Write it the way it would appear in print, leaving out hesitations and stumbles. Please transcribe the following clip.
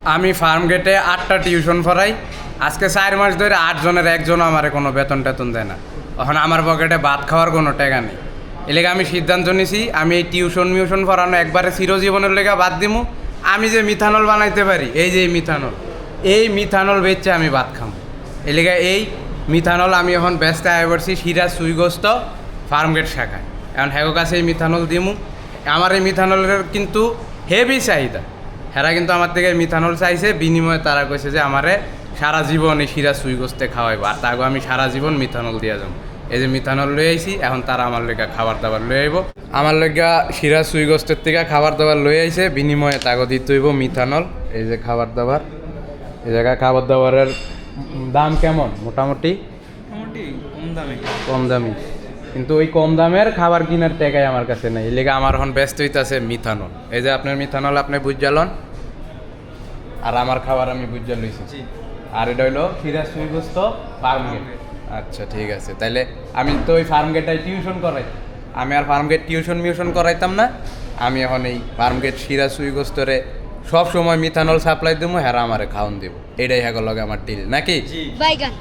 আমি ফার্ম গেটে 8টা টিউশন পড়াই। আজকে 4 মাস ধরে 8 জনের একজনও আমার কোনো বেতন টেতন দেয় না। এখন আমার পকেটে ভাত খাওয়ার কোনো টাকা নেই। এলাকা আমি সিদ্ধান্ত নিছি, আমি এই টিউশন পড়ানো একবারে চিরজীবনের লেগা বাদ দিমু। আমি যে মিথানল বানাইতে পারি, এই যে এই মিথানল বেচে আমি ভাত খাম। এলাকা এই মিথানল আমি এখন ব্যস্ত আয় করছি সিরাজ সুইগস্ত ফার্মগেট শাখায়। এখন হ্যাগো কাছে এই মিথানল দিমু। আমার এই মিথানলের কিন্তু হেভি চাহিদা। হেরা কিন্তু আমার থেকে মিথানল চাইছে, বিনিময়ে তারা কইছে যে আমারে সারা জীবন এই সিরাজ সুইগস্তে খাওয়াইবো, আর তাকে আমি সারা জীবন মিথানল দিয়া যাবো। এই যে মিথানল লয়ে আইছি, এখন তারা আমার লেগা খাবার দাবার লয়ে আইব। আমার লেগা সিরাজ সুইগস্তের থেকে খাবার দাবার লয়ে আইছে, বিনিময়ে তাকে দিতে হইব মিথানল। এই যে খাবার দাবার, এই জায়গায় খাবার দাবারের দাম কেমন? মোটামুটি কম দামি, কিন্তু ওই কম দামের খাবার কেনার টাকাই আমার কাছে নেই। এই লেগে আমার এখন ব্যস্ত হইতেছে মিথানল। এই যে আপনার মিথানল আপনি বুঝালন, আর আমার খাবার আমি বুঝা লইছি। আর এটা হইলো সিরাজ সুইগস্ত ফার্মগেট। আচ্ছা ঠিক আছে, তাইলে আমি তো ওই ফার্মগেটটাই টিউশন করাই। আমি আর ফার্মগেট টিউশন করাইতাম না। আমি এখন এই ফার্মগেট সিরাজ সুইগস্তরে সব সময় মিথানল সাপ্লাই দেবো, হ্যাঁ আমারে খাওয়ান দেবো। এটাই হ্যাঁ লগে আমার ডিল নাকি? বাইগান